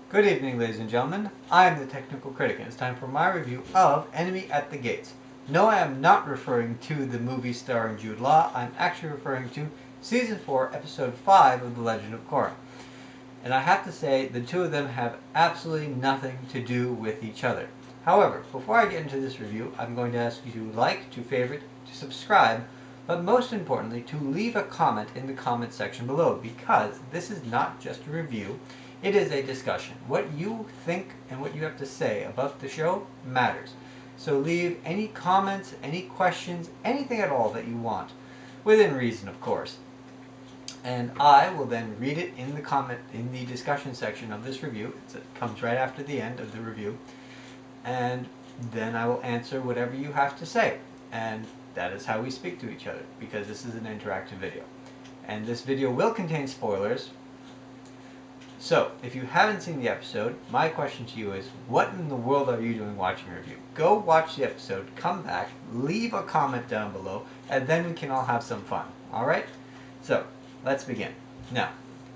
Good evening, ladies and gentlemen. I am the Technical Critic, and it's time for my review of Enemy at the Gates. No, I am not referring to the movie starring Jude Law. I'm actually referring to Season 4, Episode 5 of The Legend of Korra. And I have to say, the two of them have absolutely nothing to do with each other. However, before I get into this review, I'm going to ask you to like, to favorite, to subscribe, but most importantly, to leave a comment in the comment section below, because this is not just a review. It is a discussion. What you think and what you have to say about the show matters. So leave any comments, any questions, anything at all that you want. Within reason, of course. And I will then read it in the discussion section of this review. It comes right after the end of the review. And then I will answer whatever you have to say. And that is how we speak to each other, because this is an interactive video. And this video will contain spoilers. So, if you haven't seen the episode, my question to you is, what in the world are you doing watching a review? Go watch the episode, come back, leave a comment down below, and then we can all have some fun. Alright? So, let's begin. Now,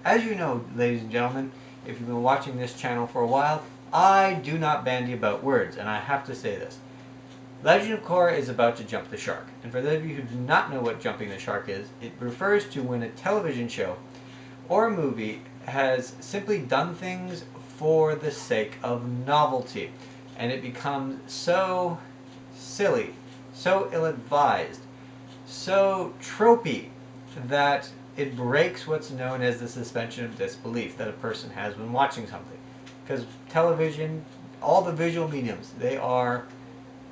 as you know, ladies and gentlemen, if you've been watching this channel for a while, I do not bandy about words, and I have to say this. Legend of Korra is about to jump the shark. And for those of you who do not know what jumping the shark is, it refers to when a television show or a movie has simply done things for the sake of novelty, and it becomes so silly, so ill-advised, so tropey that it breaks what's known as the suspension of disbelief that a person has when watching something. Because television, all the visual mediums, they are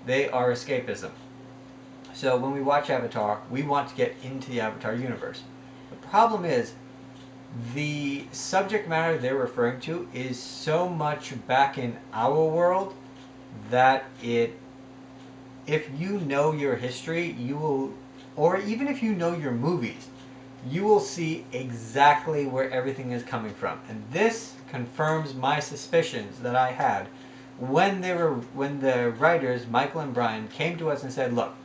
escapism. So when we watch Avatar, we want to get into the Avatar universe. The problem is, the subject matter they're referring to is so much back in our world that if you know your history, you will, or even if you know your movies, you will see exactly where everything is coming from. And this confirms my suspicions that I had when the writers, Michael and Brian, came to us and said, look,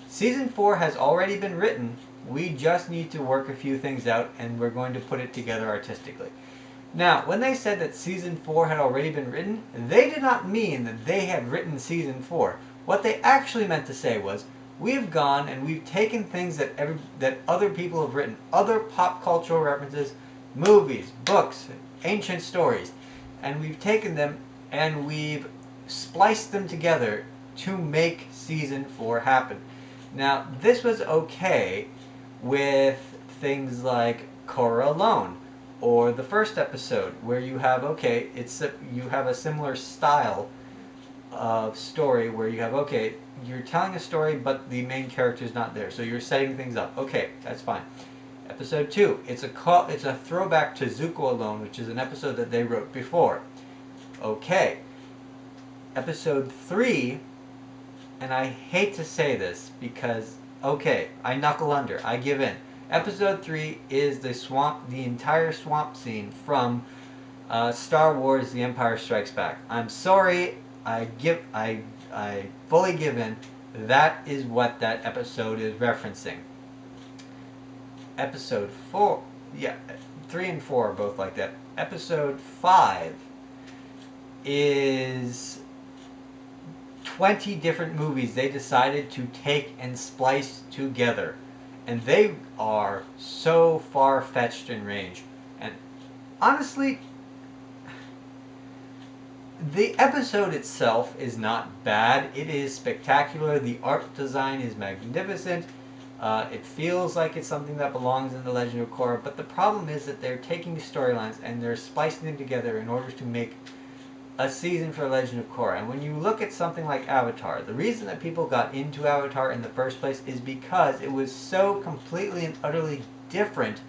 Season 4 has already been written. We just need to work a few things out, and we're going to put it together artistically. Now, when they said that Season 4 had already been written, they did not mean that they had written Season 4. What they actually meant to say was, we've gone and we've taken things that other people have written, other pop cultural references, movies, books, ancient stories, and we've taken them and we've spliced them together to make Season 4 happen. Now, this was okay with things like Korra Alone, or the first episode, where you have, okay, you have a similar style of story where you have, okay, you're telling a story but the main character is not there, so you're setting things up. Okay, that's fine. Episode 2, it's a throwback to Zuko Alone, which is an episode that they wrote before. Okay. Episode 3, and I hate to say this because, okay, I knuckle under, I give in. Episode 3 is the entire swamp scene from Star Wars: The Empire Strikes Back. I'm sorry, I fully give in. That is what that episode is referencing. Episode 4, yeah, 3 and 4 are both like that. Episode 5 is 20 different movies they decided to take and splice together. And they are so far-fetched in range. And honestly, the episode itself is not bad. It is spectacular. The art design is magnificent. It feels like it's something that belongs in The Legend of Korra. But the problem is that they're taking the storylines and they're splicing them together in order to make a season for Legend of Korra. And when you look at something like Avatar, the reason that people got into Avatar in the first place is because it was so completely and utterly different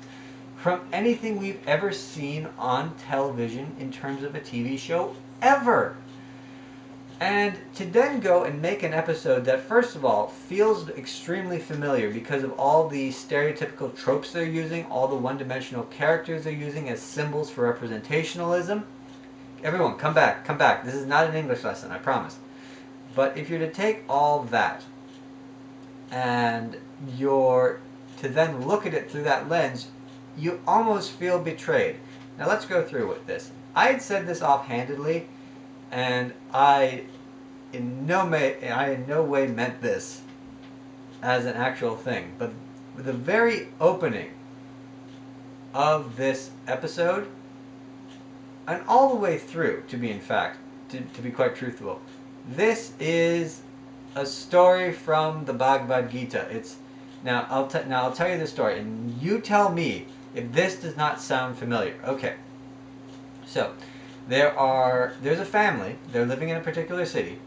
from anything we've ever seen on television in terms of a TV show ever. And to then go and make an episode that, first of all, feels extremely familiar because of all the stereotypical tropes they're using, all the one-dimensional characters they're using as symbols for representationalism. Everyone, come back, come back. This is not an English lesson, I promise. But if you're to take all that and you're to then look at it through that lens, you almost feel betrayed. Now let's go through with this. I had said this offhandedly, and I in no way meant this as an actual thing. But the very opening of this episode, and all the way through, to be quite truthful, this is a story from the Bhagavad Gita. I'll tell you the story, and you tell me if this does not sound familiar. Okay, so there's a family. They're living in a particular city.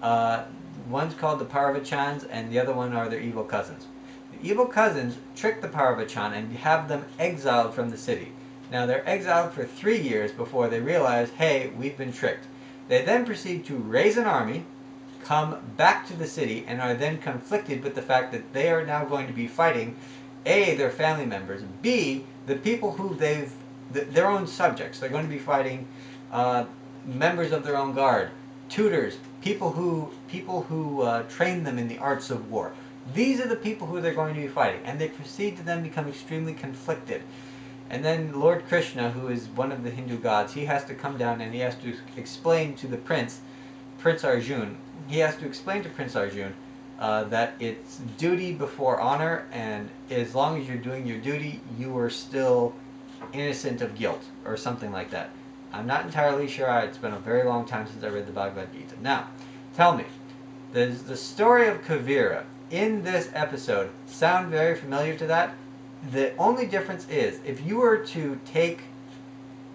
One's called the Paravachans, and the other one are their evil cousins. The evil cousins trick the Paravachan and have them exiled from the city. Now they're exiled for 3 years before they realize, hey, we've been tricked. They then proceed to raise an army, come back to the city, and are then conflicted with the fact that they are now going to be fighting A, their family members, B, the people who their own subjects. They're going to be fighting members of their own guard, tutors, people who train them in the arts of war. These are the people who they're going to be fighting, and they proceed to then become extremely conflicted. And then Lord Krishna, who is one of the Hindu gods, he has to come down and he has to explain to the Prince Arjun, he has to explain to Prince Arjun that it's duty before honor, and as long as you're doing your duty, you are still innocent of guilt, or something like that. I'm not entirely sure. It's been a very long time since I read the Bhagavad Gita. Now, tell me, does the story of Kavira in this episode sound very familiar to that? The only difference is, if you were to take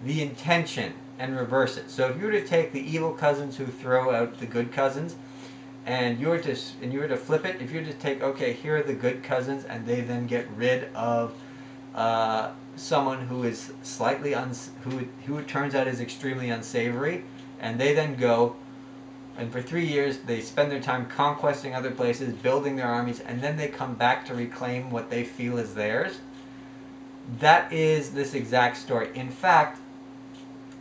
the intention and reverse it. So if you were to take the evil cousins who throw out the good cousins, and you were to flip it, if you were to take, okay, here are the good cousins, and they then get rid of someone who is slightly who it turns out is extremely unsavory, and they then go, and for 3 years they spend their time conquesting other places, building their armies, and then they come back to reclaim what they feel is theirs. That is this exact story. In fact,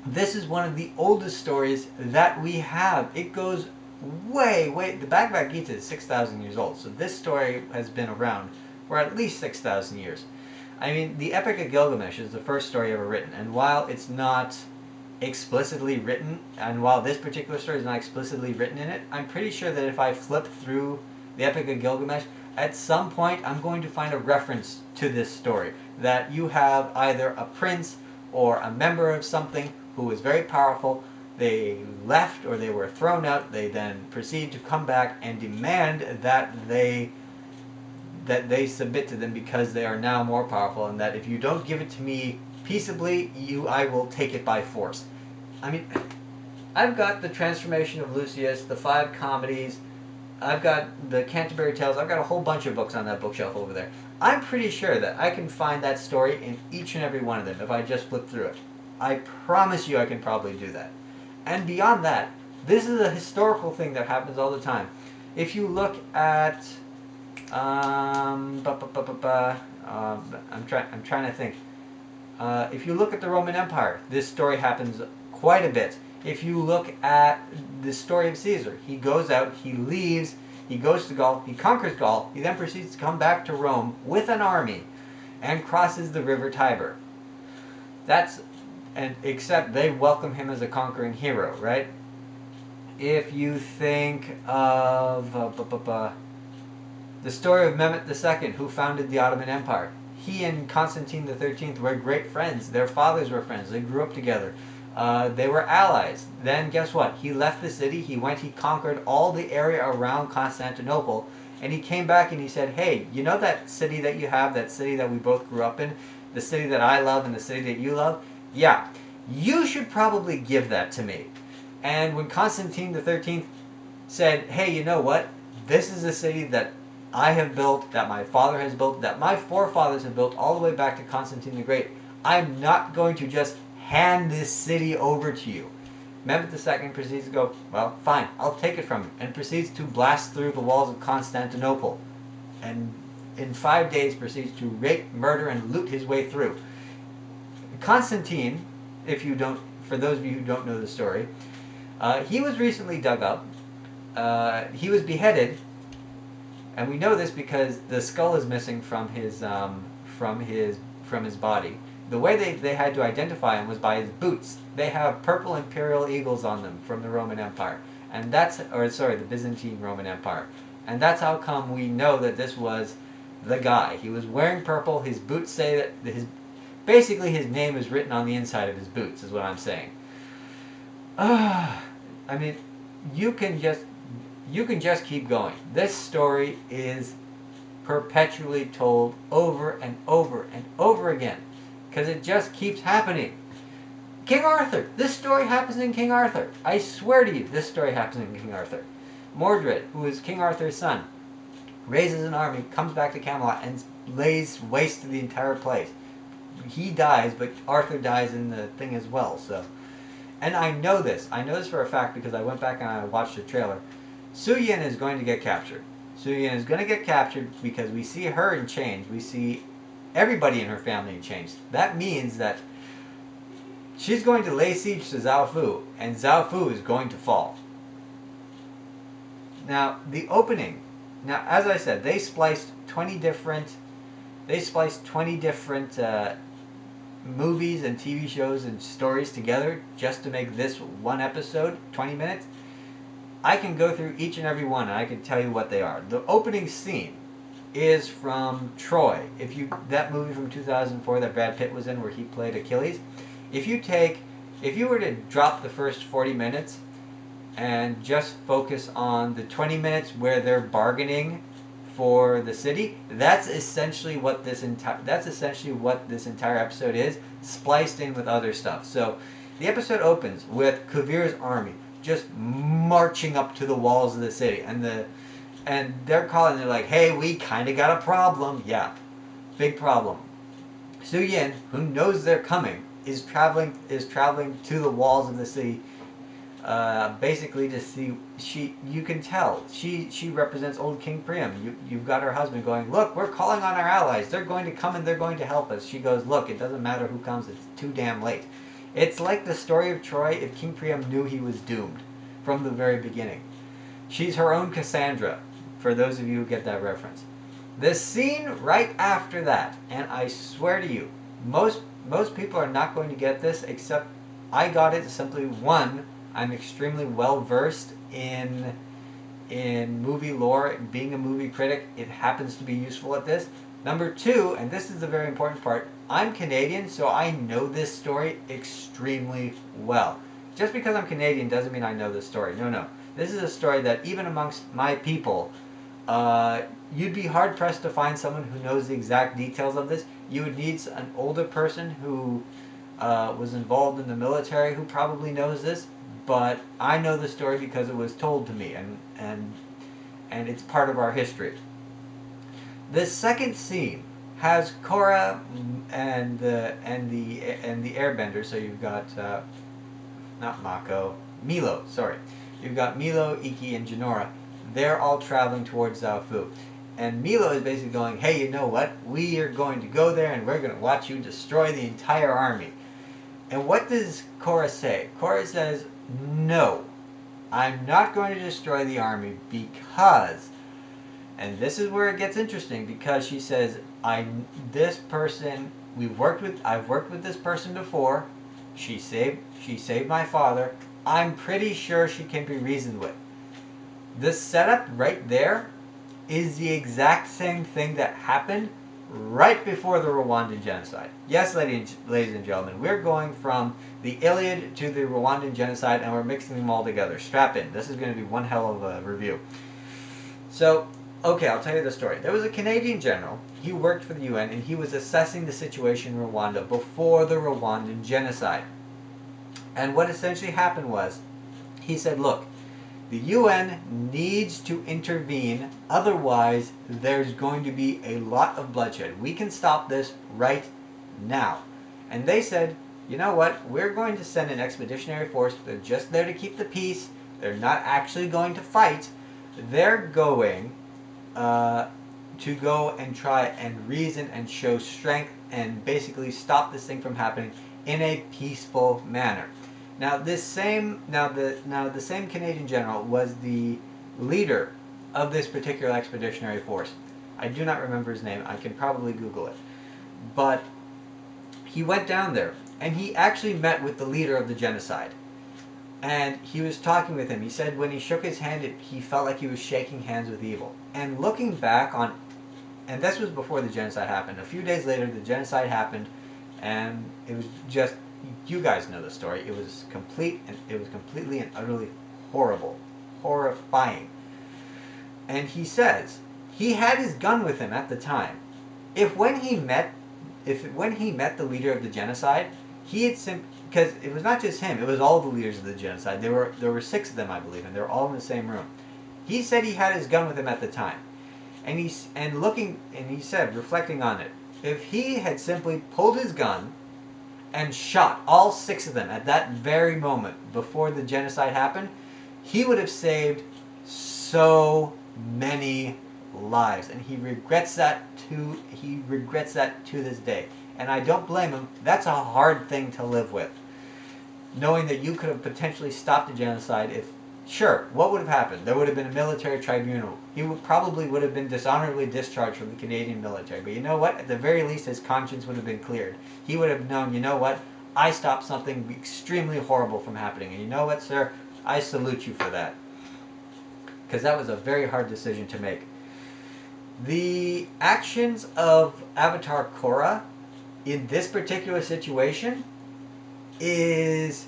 this is one of the oldest stories that we have. It goes way, the Bhagavad Gita is 6,000 years old, so this story has been around for at least 6,000 years. I mean, the Epic of Gilgamesh is the first story ever written, and while it's not explicitly written, and while this particular story is not explicitly written in it, I'm pretty sure that if I flip through the Epic of Gilgamesh, at some point I'm going to find a reference to this story, that you have either a prince or a member of something who was very powerful, they left or they were thrown out, they then proceed to come back and demand that they submit to them because they are now more powerful, and that if you don't give it to me peaceably, I will take it by force. I mean, I've got the Transformation of Lucius, the 5 comedies, I've got the Canterbury Tales, I've got a whole bunch of books on that bookshelf over there. I'm pretty sure that I can find that story in each and every one of them if I just flip through it. I promise you I can probably do that. And beyond that, this is a historical thing that happens all the time. If you look at I'm trying to think. If you look at the Roman Empire, this story happens quite a bit. If you look at the story of Caesar, he goes out, he leaves, he goes to Gaul, he conquers Gaul, he then proceeds to come back to Rome with an army and crosses the river Tiber. Except they welcome him as a conquering hero, right? If you think of the story of Mehmet II, who founded the Ottoman Empire. He and Constantine the 13th were great friends. Their fathers were friends. They grew up together. They were allies. Then guess what? He left the city. He conquered all the area around Constantinople, and he came back and he said, hey, you know that city that you have, that city that we both grew up in, the city that I love and the city that you love? Yeah, you should probably give that to me. And when Constantine the 13th said, hey, you know what? This is a city that I have built, that my father has built, that my forefathers have built all the way back to Constantine the Great. I'm not going to just hand this city over to you. Mehmet II proceeds to go, well, fine, I'll take it from him, and proceeds to blast through the walls of Constantinople. And in 5 days proceeds to rape, murder, and loot his way through. Constantine, for those of you who don't know the story, he was recently dug up. He was beheaded. And we know this because the skull is missing from his body. the way they had to identify him was by his boots. They have purple imperial eagles on them from the Roman Empire. And that's, or sorry, the Byzantine Roman Empire. And that's how come we know that this was the guy. He was wearing purple. His boots say that basically his name is written on the inside of his boots, is what I'm saying. I mean, you can just keep going. This story is perpetually told over and over and over again, because it just keeps happening. King Arthur. This story happens in King Arthur. I swear to you, this story happens in King Arthur. Mordred, who is King Arthur's son, raises an army, comes back to Camelot, and lays waste to the entire place. He dies, but Arthur dies in the thing as well. So, and I know this. I know this for a fact because I went back and I watched the trailer. Su Yin is going to get captured. Su Yin is going to get captured because we see her in chains. We see everybody in her family in chains. That means that she's going to lay siege to Zhao Fu, and Zhao Fu is going to fall. Now, the opening. Now, as I said, they spliced 20 different movies and TV shows and stories together just to make this one episode, 20 minutes. I can go through each and every one and I can tell you what they are. The opening scene is from Troy. That movie from 2004 that Brad Pitt was in where he played Achilles. If you were to drop the first 40 minutes and just focus on the 20 minutes where they're bargaining for the city, that's essentially what this entire episode is, spliced in with other stuff. So the episode opens with Kavir's army just marching up to the walls of the city, and they're like, hey, we kind of got a problem. Yeah, big problem. Su Yin, who knows they're coming, is traveling to the walls of the city, basically to see. You can tell she represents old King Priam. You've got her husband going, look, we're calling on our allies. They're going to come and they're going to help us. She goes, look, it doesn't matter who comes. It's too damn late. It's like the story of Troy if King Priam knew he was doomed from the very beginning. She's her own Cassandra, for those of you who get that reference. The scene right after that, and I swear to you, most people are not going to get this, except I got it simply one, I'm extremely well versed in movie lore, being a movie critic, it happens to be useful at this. Number two, and this is the very important part, I'm Canadian, so I know this story extremely well. Just because I'm Canadian doesn't mean I know this story. No. This is a story that even amongst my people, you'd be hard-pressed to find someone who knows the exact details of this. You would need an older person who was involved in the military who probably knows this, but I know the story because it was told to me, and it's part of our history. The second scene has Korra and the Airbender. So you've got not Mako, Milo. Sorry, you've got Milo, Iki, and Jinora. They're all traveling towards Zhao Fu, and Milo is basically going, "Hey, you know what? We are going to go there, and we're going to watch you destroy the entire army." And what does Korra say? Korra says, "No, I'm not going to destroy the army because." And this is where it gets interesting, because she says, I've worked with this person before. She saved my father. I'm pretty sure she can be reasoned with. The setup right there is the exact same thing that happened right before the Rwandan genocide. Yes, ladies and gentlemen, we're going from the Iliad to the Rwandan genocide, and we're mixing them all together. Strap in. This is going to be one hell of a review. So, okay, I'll tell you the story. There was a Canadian general. He worked for the UN, and he was assessing the situation in Rwanda before the Rwandan genocide. And what essentially happened was, he said, look, the UN needs to intervene, otherwise there's going to be a lot of bloodshed. We can stop this right now. And they said, you know what, we're going to send an expeditionary force. They're just there to keep the peace. They're not actually going to fight. They're going to go and try and reason and show strength and basically stop this thing from happening in a peaceful manner. Now the same Canadian general was the leader of this particular expeditionary force. I do not remember his name. I can probably Google it. But he went down there and he actually met with the leader of the genocide. And he was talking with him. He said when he shook his hand, he felt like he was shaking hands with evil. And looking back on, and this was before the genocide happened. A few days later, the genocide happened, and it was just, you guys know the story. It was completely and utterly horrible, horrifying. And he says he had his gun with him at the time. When he met the leader of the genocide, he had because it was not just him, it was all the leaders of the genocide. There were 6 of them, I believe, and they were all in the same room. He said he had his gun with him at the time. And he said, reflecting on it, if he had simply pulled his gun and shot all 6 of them at that very moment before the genocide happened, he would have saved so many lives, and he regrets that to this day. And I don't blame him. That's a hard thing to live with, knowing that you could have potentially stopped the genocide. If sure, what would have happened? There would have been a military tribunal. He probably would have been dishonorably discharged from the Canadian military. But you know what? At the very least, his conscience would have been cleared. He would have known, you know what? I stopped something extremely horrible from happening. And you know what, sir? I salute you for that. Because that was a very hard decision to make. The actions of Avatar Korra in this particular situation is,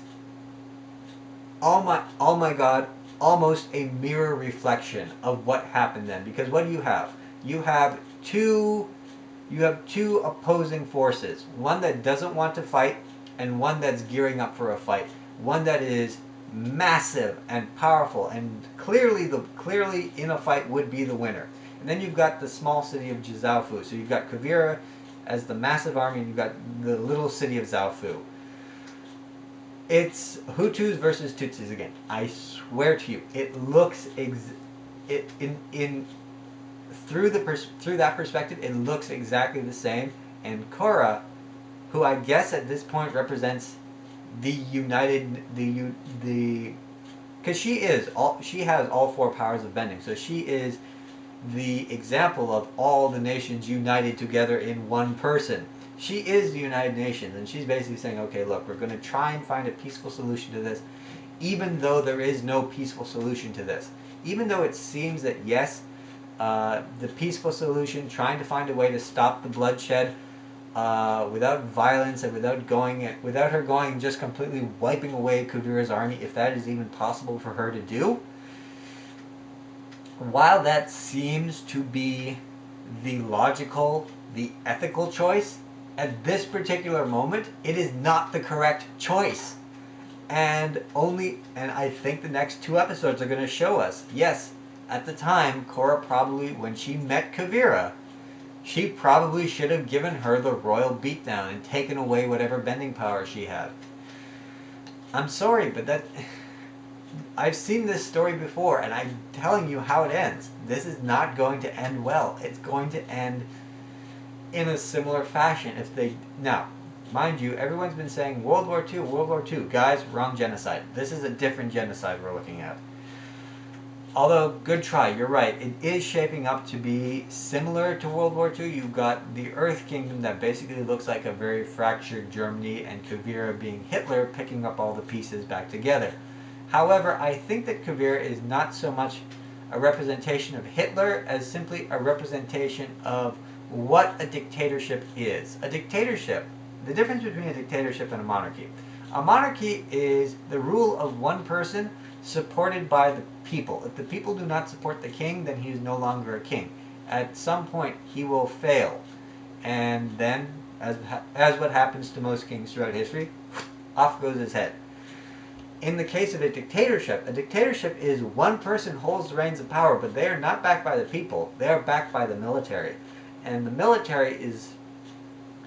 oh my god, almost a mirror reflection of what happened then. Because what do you have? You have two opposing forces. One that doesn't want to fight, and one that's gearing up for a fight. One that is massive and powerful, and clearly in a fight would be the winner. And then you've got the small city of Zaofu. So you've got Kuvira as the massive army, and you've got the little city of Zaofu. It's Hutus versus Tutsis again. I swear to you, it looks through that perspective, it looks exactly the same. And Korra, who I guess at this point represents because she has all 4 powers of bending. So she is the example of all the nations united together in one person. She is the United Nations, and she's basically saying, okay, look, we're going to try and find a peaceful solution to this, even though there is no peaceful solution to this. Even though it seems that, yes, the peaceful solution, trying to find a way to stop the bloodshed without violence and without her going and just completely wiping away Kuvira's army, if that is even possible for her to do. While that seems to be the logical, the ethical choice, at this particular moment, it is not the correct choice. And I think the next 2 episodes are going to show us, yes, at the time, Korra probably, when she met Kuvira, she probably should have given her the royal beatdown and taken away whatever bending power she had. I'm sorry, but I've seen this story before, and I'm telling you how it ends. This is not going to end well. It's going to end in a similar fashion. Now, mind you, everyone's been saying World War II, World War II. Guys, wrong genocide. This is a different genocide we're looking at. Although, good try, you're right. It is shaping up to be similar to World War II. You've got the Earth Kingdom that basically looks like a very fractured Germany, and Kuvira being Hitler picking up all the pieces back together. However, I think that Kuvira is not so much a representation of Hitler as simply a representation of what a dictatorship is. A dictatorship, the difference between a dictatorship and a monarchy. A monarchy is the rule of one person supported by the people. If the people do not support the king, then he is no longer a king. At some point, he will fail. And then, as what happens to most kings throughout history, off goes his head. In the case of a dictatorship is one person holds the reins of power, but they are not backed by the people. They are backed by the military. And the military is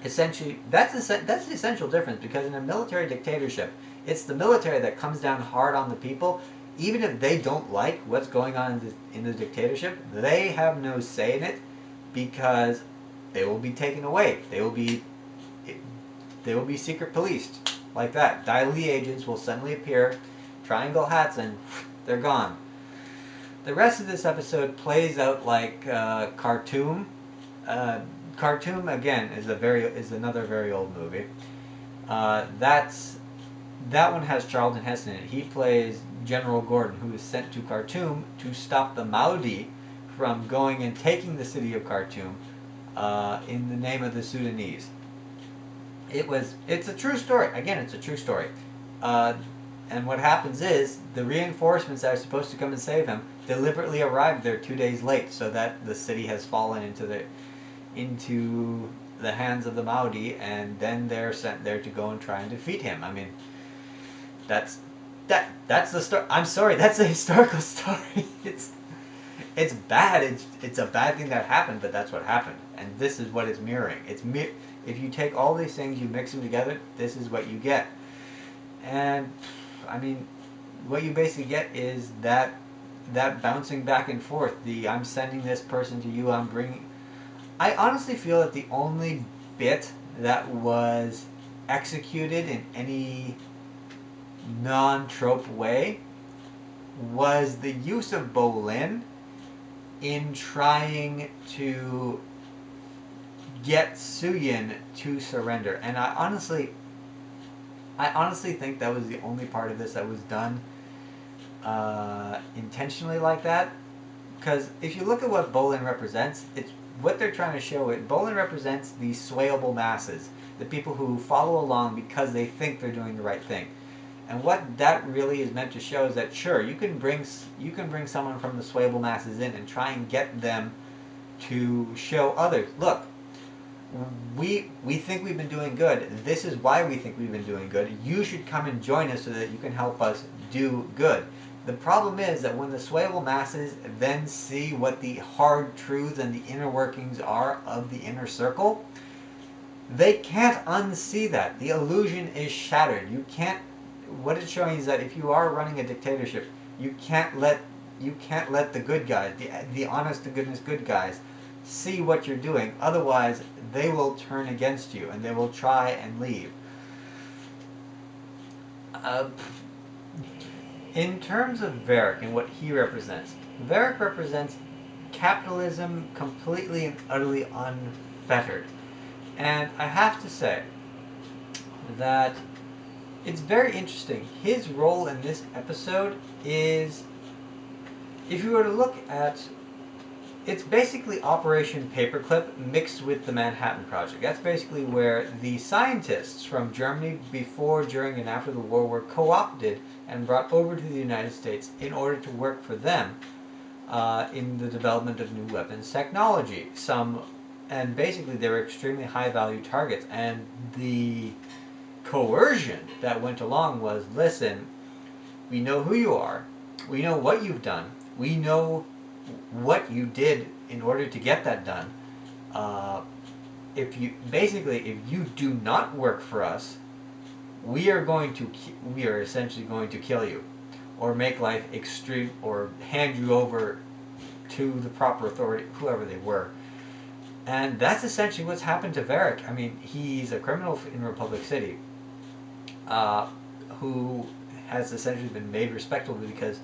essentially, that's the essential difference, because in a military dictatorship, it's the military that comes down hard on the people. Even if they don't like what's going on in the dictatorship, they have no say in it, because they will be taken away. They will be secret policed. Like that. Dai Li agents will suddenly appear, triangle hats, and they're gone. The rest of this episode plays out like Khartoum. Khartoum again is another very old movie. That's that one has Charlton Heston in it. He plays General Gordon, who is sent to Khartoum to stop the Mahdi from going and taking the city of Khartoum in the name of the Sudanese. It's a true story. Again, it's a true story. And what happens is the reinforcements that are supposed to come and save him deliberately arrived there 2 days late, so that the city has fallen into the hands of the Mahdi, and then they're sent there to go and try and defeat him. I mean, that's the story. I'm sorry, that's a historical story. It's bad. It's a bad thing that happened, but that's what happened, and this is what it's mirroring. If you take all these things, you mix them together, this is what you get. And I mean, what you basically get is that bouncing back and forth. I'm sending this person to you. I'm bringing. I honestly feel that the only bit that was executed in any non-trope way was the use of Bolin in trying to get Suyin to surrender. And I honestly think that was the only part of this that was done intentionally like that. Because if you look at what Bolin represents, it's what they're trying to show it. Bolin represents the swayable masses, the people who follow along because they think they're doing the right thing. And what that really is meant to show is that sure, you can bring someone from the swayable masses in and try and get them to show others, look, we think we've been doing good. This is why we think we've been doing good. You should come and join us so that you can help us do good. The problem is that when the swayable masses then see what the hard truths and the inner workings are of the inner circle, they can't unsee that. The illusion is shattered. You can't. What it's showing is that if you are running a dictatorship, you can't let the good guys, the honest to goodness good guys, see what you're doing. Otherwise, they will turn against you and they will try and leave. In terms of Varric and what he represents, Varric represents capitalism completely and utterly unfettered. And I have to say that it's very interesting. His role in this episode is, if you were to look at, it's basically Operation Paperclip mixed with the Manhattan Project. That's basically where the scientists from Germany before, during, and after the war were co-opted and brought over to the United States in order to work for them in the development of new weapons technology. And basically they were extremely high-value targets. And the coercion that went along was, listen, we know who you are, we know what you've done, we know what you did in order to get that done. If you do not work for us, we are essentially going to kill you, or make life extreme, or hand you over to the proper authority, whoever they were. And that's essentially what's happened to Varric. I mean, he's a criminal in Republic City, who has essentially been made respectable because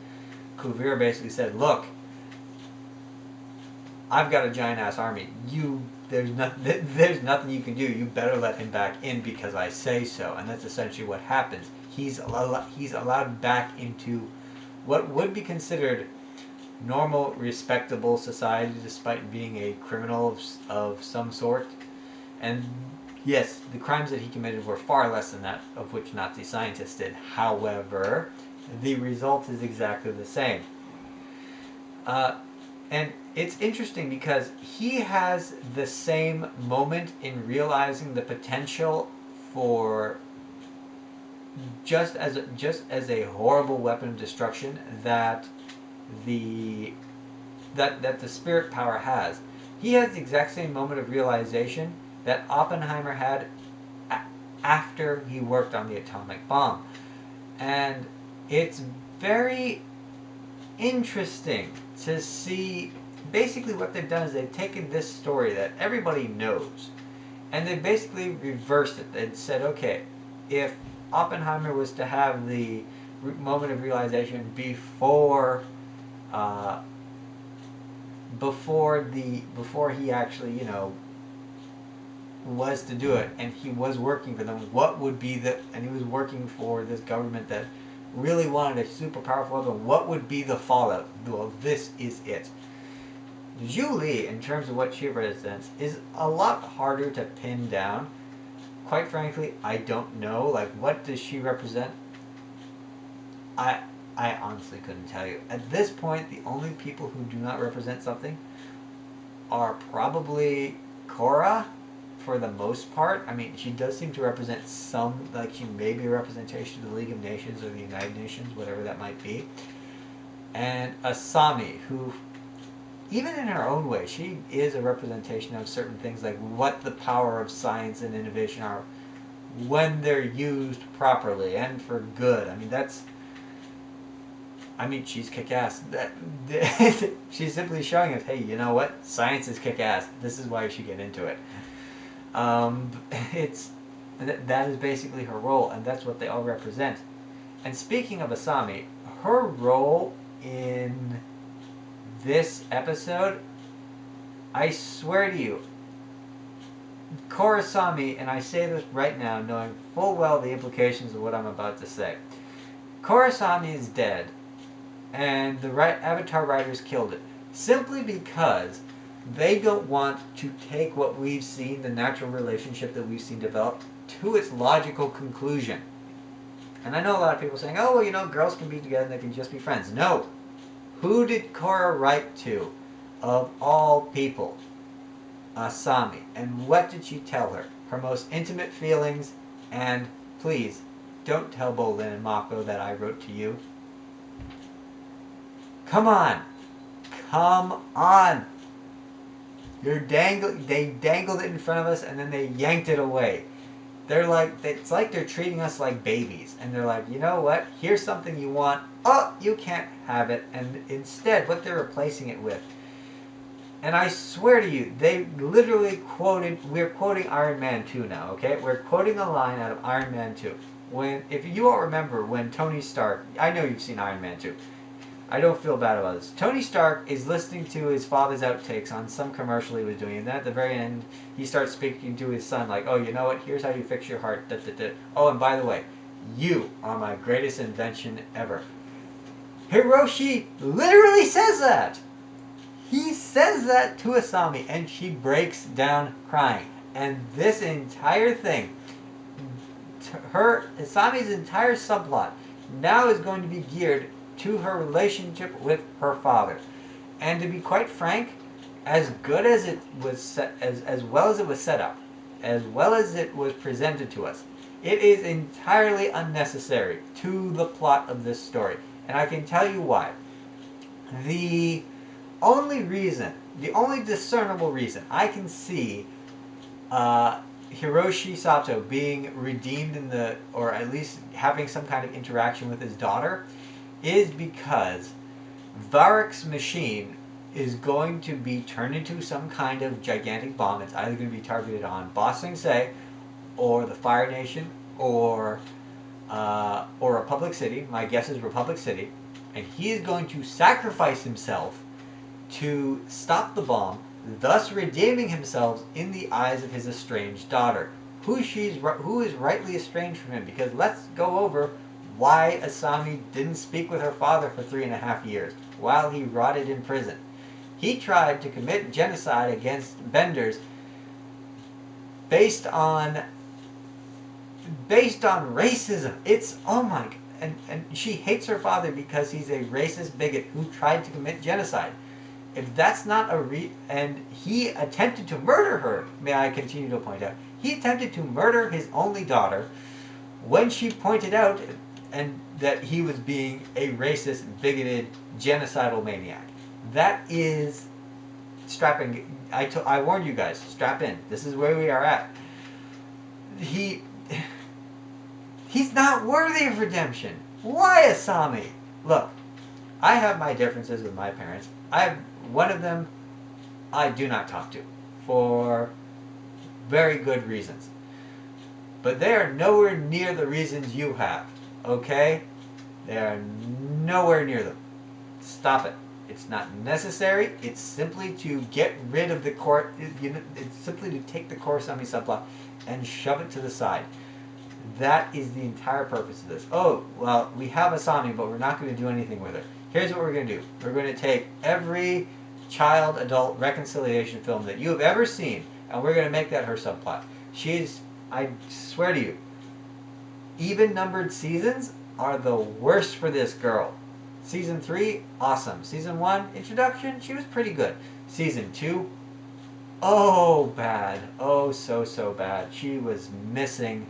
Kuvira basically said, look, I've got a giant-ass army. There's nothing you can do. You better let him back in because I say so. And that's essentially what happens. He's allowed back into what would be considered normal, respectable society, despite being a criminal of some sort. And yes, the crimes that he committed were far less than that of which Nazi scientists did. However, the result is exactly the same. And it's interesting because he has the same moment in realizing the potential for just as a horrible weapon of destruction that the spirit power has. He has the exact same moment of realization that Oppenheimer had after he worked on the atomic bomb. And it's very interesting to see. Basically what they've done is they've taken this story that everybody knows and they basically reversed it and said, okay, if Oppenheimer was to have the moment of realization before he actually, was to do it, and he was working for them, what would be and he was working for this government that really wanted a super powerful weapon, what would be the fallout? Well, this is it. Zhu Li, in terms of what she represents, is a lot harder to pin down. Quite frankly, I don't know. Like, what does she represent? I honestly couldn't tell you. At this point, the only people who do not represent something are probably Korra, for the most part. I mean, she does seem to represent some, like she may be a representation of the League of Nations or the United Nations, whatever that might be. And Asami, who, even in her own way, she is a representation of certain things, like what the power of science and innovation are when they're used properly and for good. I mean, she's kick-ass. She's simply showing us, hey, you know what? Science is kick-ass. This is why you should get into it. That is basically her role, and that's what they all represent. And speaking of Asami, her role in this episode, I swear to you, Korrasami, and I say this right now, knowing full well the implications of what I'm about to say. Korrasami is dead, and the Avatar writers killed it, simply because they don't want to take what we've seen, the natural relationship that we've seen develop, to its logical conclusion. And I know a lot of people saying, oh, well, you know, girls can be together and they can just be friends. No. Who did Korra write to, of all people? Asami. And what did she tell her? Her most intimate feelings, and please, don't tell Bolin and Mako that I wrote to you. Come on! Come on! They dangled it in front of us and then they yanked it away. It's like they're treating us like babies. And they're like, you know what? Here's something you want. Oh, you can't have it. And instead, what they're replacing it with. And I swear to you, they literally quoted, we're quoting Iron Man 2 now, okay? We're quoting a line out of Iron Man 2. If you all remember when Tony Stark, I know you've seen Iron Man 2. I don't feel bad about this. Tony Stark is listening to his father's outtakes on some commercial he was doing, and then at the very end, he starts speaking to his son like, oh, you know what, here's how you fix your heart, da, da, da. Oh, and by the way, you are my greatest invention ever. Hiroshi literally says that! He says that to Asami, and she breaks down crying. And this entire thing, Asami's entire subplot, now is going to be geared to her relationship with her father. And to be quite frank, as good as it was set, as well as it was set up, as well as it was presented to us, it is entirely unnecessary to the plot of this story. And I can tell you why. The only discernible reason I can see Hiroshi Sato being redeemed or at least having some kind of interaction with his daughter is because Varroc's machine is going to be turned into some kind of gigantic bomb. It's either going to be targeted on Ba Sing Se, or the Fire Nation, or Republic City. My guess is Republic City. And he is going to sacrifice himself to stop the bomb, thus redeeming himself in the eyes of his estranged daughter, who is rightly estranged from him. Because let's go over why Asami didn't speak with her father for 3.5 years while he rotted in prison. He tried to commit genocide against Benders based on racism. It's, oh my, and she hates her father because he's a racist bigot who tried to commit genocide. If that's not and he attempted to murder her, may I continue to point out, he attempted to murder his only daughter when she pointed out and that he was being a racist, bigoted, genocidal maniac. That is strapping. I warned you guys, strap in. This is where we are at. He's not worthy of redemption. Why, Asami? Look, I have my differences with my parents. One of them I do not talk to for very good reasons. But they are nowhere near the reasons you have. Okay? They are nowhere near them. Stop it. It's not necessary. It's simply to get rid of the core. It's simply to take the Korrasami subplot and shove it to the side. That is the entire purpose of this. Oh, well, we have Asami, but we're not going to do anything with her. Here's what we're going to do. We're going to take every child-adult reconciliation film that you have ever seen, and we're going to make that her subplot. She's, I swear to you, even-numbered seasons are the worst for this girl. Season 3, awesome. Season 1, introduction, she was pretty good. Season 2, oh, bad. Oh, so bad. She was missing.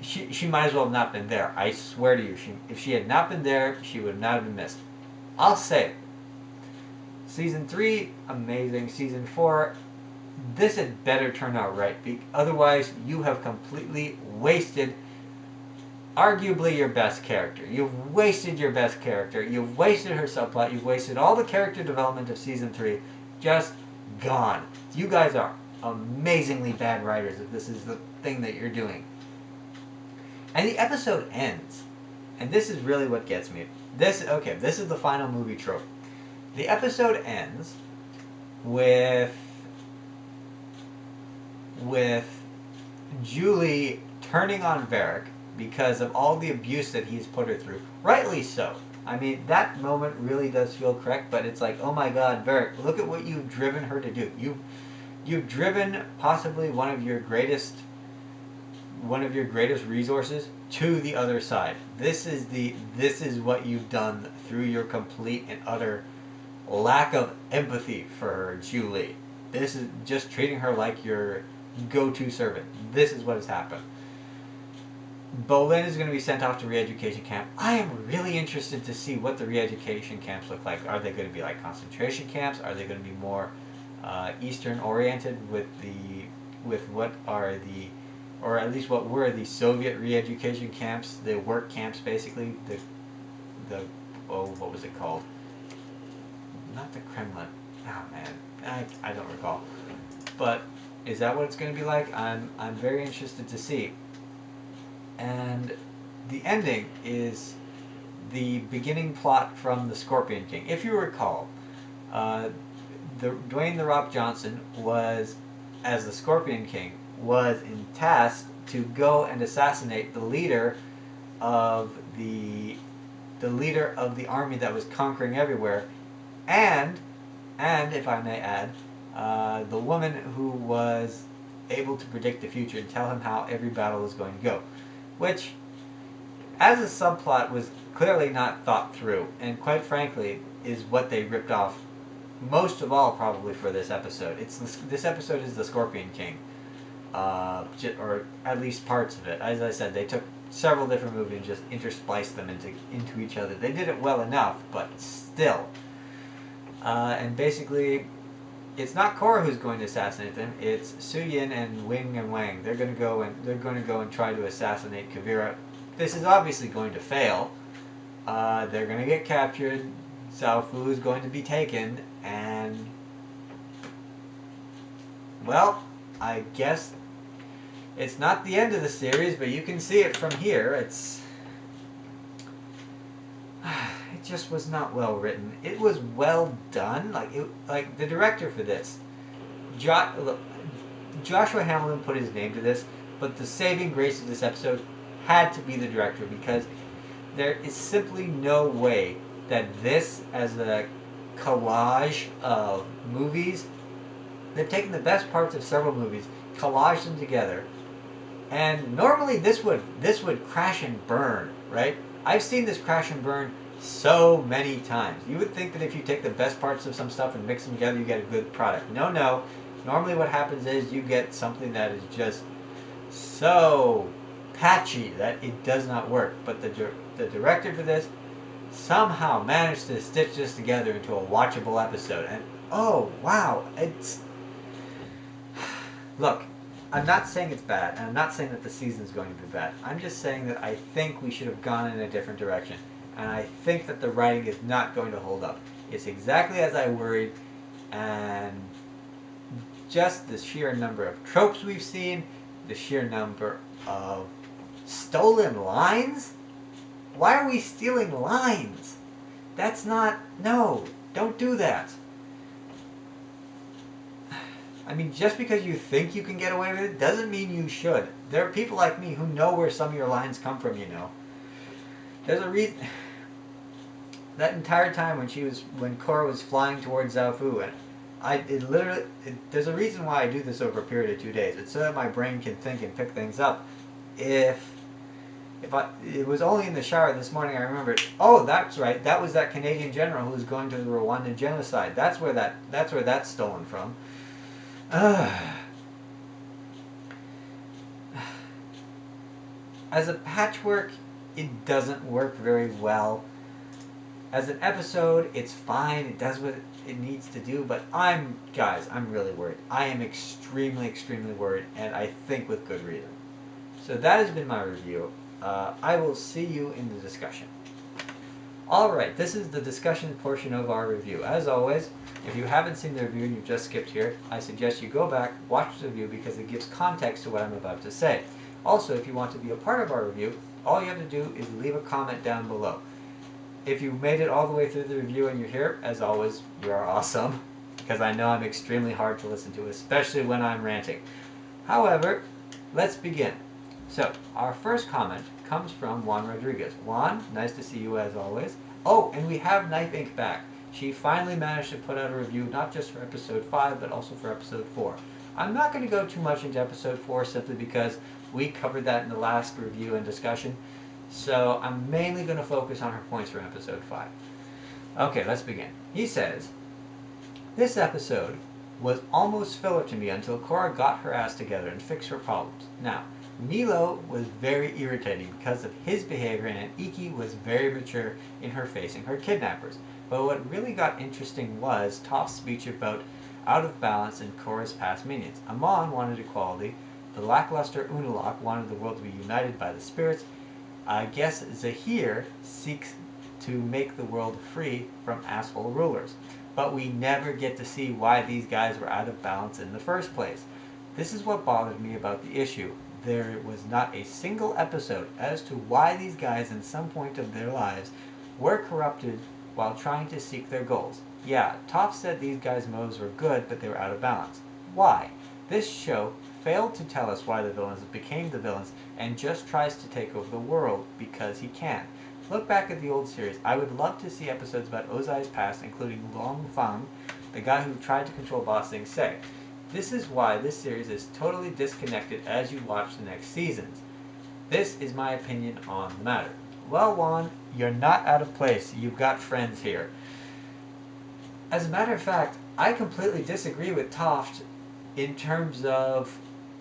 She might as well have not been there. I swear to you, if she had not been there, she would not have been missed. I'll say it. Season 3, amazing. Season 4, this had better turn out right. Otherwise, you have completely wasted arguably your best character. You've wasted your best character. You've wasted her subplot. You've wasted all the character development of Season 3. Just gone. You guys are amazingly bad writers if this is the thing that you're doing. And the episode ends. And this is really what gets me. This is the final movie trope. The episode ends with Julie turning on Varric because of all the abuse that he's put her through. Rightly so. I mean, that moment really does feel correct, but it's like, oh my god, Varric, look at what you've driven her to do. You've driven possibly one of your greatest resources to the other side. This is what you've done through your complete and utter lack of empathy for her, Julie. This is just treating her like your go-to servant. This is what has happened. Bolin is going to be sent off to re-education camp. I am really interested to see what the re-education camps look like. Are they going to be like concentration camps? Are they going to be more Eastern oriented with what are the, or at least what were the Soviet re-education camps, the work camps basically, what was it called? Not the Kremlin. Oh man, I don't recall. But is that what it's going to be like? I'm very interested to see. And the ending is the beginning plot from the Scorpion King. If you recall, Dwayne "The Rock" Johnson was, as the Scorpion King, was tasked to go and assassinate the leader of the army that was conquering everywhere, and if I may add, the woman who was able to predict the future and tell him how every battle was going to go. Which, as a subplot, was clearly not thought through, and quite frankly, is what they ripped off most of all, probably, for this episode. This episode is the Scorpion King, or at least parts of it. As I said, they took several different movies and just interspliced them into each other. They did it well enough, but still. And basically, it's not Korra who's going to assassinate them. It's Suyin and Wing and Wang. They're going to go and try to assassinate Kavira. This is obviously going to fail. They're going to get captured. Cao Fu is going to be taken, and well, I guess it's not the end of the series, but you can see it from here. It just was not well written. It was well done. Like the director for this, Joshua Hamilton put his name to this, but the saving grace of this episode had to be the director, because there is simply no way that this, as a collage of movies, they've taken the best parts of several movies, collaged them together, and normally this would crash and burn, right? I've seen this crash and burn so many times. You would think that if you take the best parts of some stuff and mix them together, you get a good product. No. Normally what happens is you get something that is just so patchy that it does not work. But the director for this somehow managed to stitch this together into a watchable episode. And oh wow, look, I'm not saying it's bad, and I'm not saying that the season's going to be bad. I'm just saying that I think we should have gone in a different direction. And I think that the writing is not going to hold up. It's exactly as I worried, and just the sheer number of tropes we've seen, the sheer number of stolen lines. Why are we stealing lines? That's not... No, don't do that. I mean, just because you think you can get away with it doesn't mean you should. There are people like me who know where some of your lines come from, you know. There's a reason... That entire time when Korra was flying towards Zaofu, and there's a reason why I do this over a period of 2 days. It's so that my brain can think and pick things up. It was only in the shower this morning I remembered, oh, that's right, that was that Canadian general who was going to the Rwandan genocide. That's where that's stolen from. As a patchwork, it doesn't work very well. As an episode, it's fine. It does what it needs to do. But guys, I'm really worried. I am extremely, extremely worried, and I think with good reason. So that has been my review. I will see you in the discussion. Alright, this is the discussion portion of our review. As always, if you haven't seen the review and you've just skipped here, I suggest you go back, watch the review because it gives context to what I'm about to say. Also, if you want to be a part of our review, all you have to do is leave a comment down below. If you made it all the way through the review and you're here, as always, you are awesome, because I know I'm extremely hard to listen to, especially when I'm ranting. However, let's begin. So, our first comment comes from Juan Rodriguez. Juan, nice to see you as always. Oh, and we have Knife Ink back. She finally managed to put out a review, not just for episode 5, but also for episode 4. I'm not going to go too much into episode 4, simply because we covered that in the last review and discussion. So, I'm mainly going to focus on her points from episode 5. Okay, let's begin. He says, this episode was almost filler to me until Korra got her ass together and fixed her problems. Now, Milo was very irritating because of his behavior, and Iki was very mature in her facing her kidnappers. But what really got interesting was Toph's speech about out of balance in Korra's past minions. Amon wanted equality, the lackluster Unalaq wanted the world to be united by the spirits. I guess Zahir seeks to make the world free from asshole rulers. But we never get to see why these guys were out of balance in the first place. This is what bothered me about the issue. There was not a single episode as to why these guys in some point of their lives were corrupted while trying to seek their goals. Yeah, Toph said these guys' motives were good, but they were out of balance. Why? This show failed to tell us why the villains became the villains and just tries to take over the world because he can. Look back at the old series. I would love to see episodes about Ozai's past, including Long Fang, the guy who tried to control Ba Sing Se. This is why this series is totally disconnected as you watch the next seasons. This is my opinion on the matter. Well, Juan, you're not out of place. You've got friends here. As a matter of fact, I completely disagree with Toph in terms of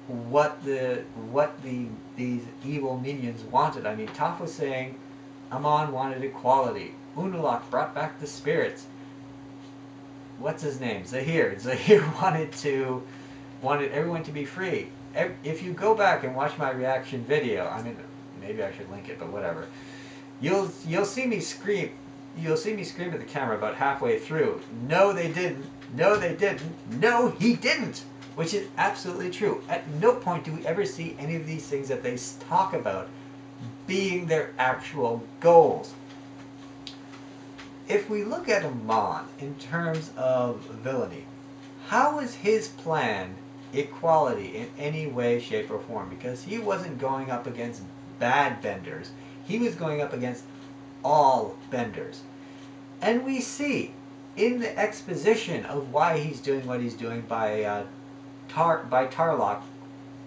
what these evil minions wanted. I mean, Toph was saying Amon wanted equality. Unalaq brought back the spirits. What's his name? Zahir. Zahir wanted everyone to be free. If you go back and watch my reaction video, I mean, maybe I should link it, but whatever. You'll see me scream. You'll see me scream at the camera about halfway through. No, they didn't. No, they didn't. No, he didn't. Which is absolutely true. At no point do we ever see any of these things that they talk about being their actual goals. If we look at Amon in terms of villainy, how is his plan equality in any way, shape, or form? Because he wasn't going up against bad benders. He was going up against all benders. And we see in the exposition of why he's doing what he's doing by Tarlok,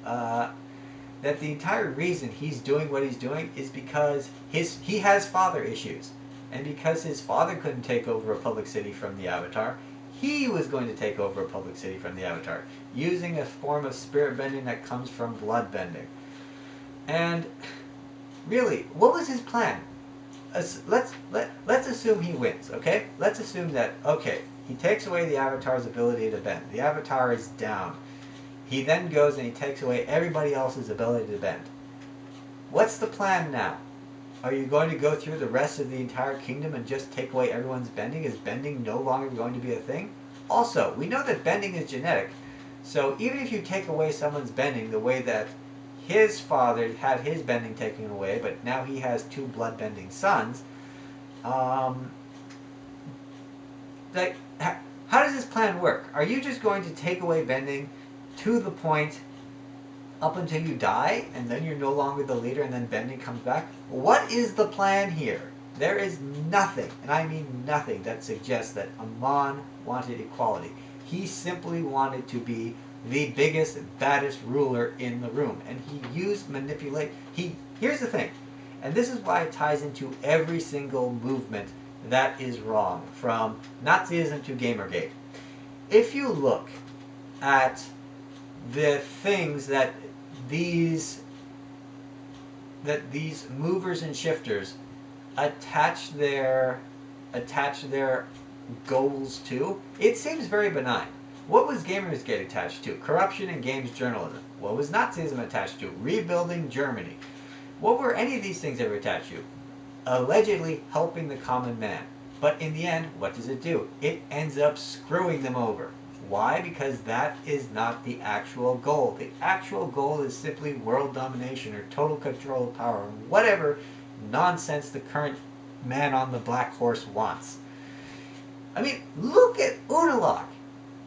that the entire reason he's doing what he's doing is because he has father issues. And because his father couldn't take over a public city from the Avatar, he was going to take over a public city from the Avatar, using a form of spirit bending that comes from blood bending. And really, what was his plan? Let's assume he wins, okay? Let's assume that, okay, he takes away the Avatar's ability to bend. The Avatar is down. He then goes and he takes away everybody else's ability to bend. What's the plan now? Are you going to go through the rest of the entire kingdom and just take away everyone's bending? Is bending no longer going to be a thing? Also, we know that bending is genetic. So even if you take away someone's bending the way that his father had his bending taken away, but now he has 2 blood-bending sons, like, how does this plan work? Are you just going to take away bending to the point up until you die, and then you're no longer the leader, and then bending comes back? What is the plan here? There is nothing, and I mean nothing, that suggests that Amon wanted equality. He simply wanted to be the biggest, baddest ruler in the room, and he used manipulate. Here's the thing, and this is why it ties into every single movement that is wrong, from Nazism to Gamergate. If you look at the things that these movers and shifters attach their goals to, it seems very benign. What was Gamergate attached to? Corruption and games journalism. What was Nazism attached to? Rebuilding Germany. What were any of these things ever attached to? Allegedly helping the common man. But in the end, what does it do? It ends up screwing them over. Why? Because that is not the actual goal. The actual goal is simply world domination or total control of power, or whatever nonsense the current man on the black horse wants. I mean, look at Unalaq.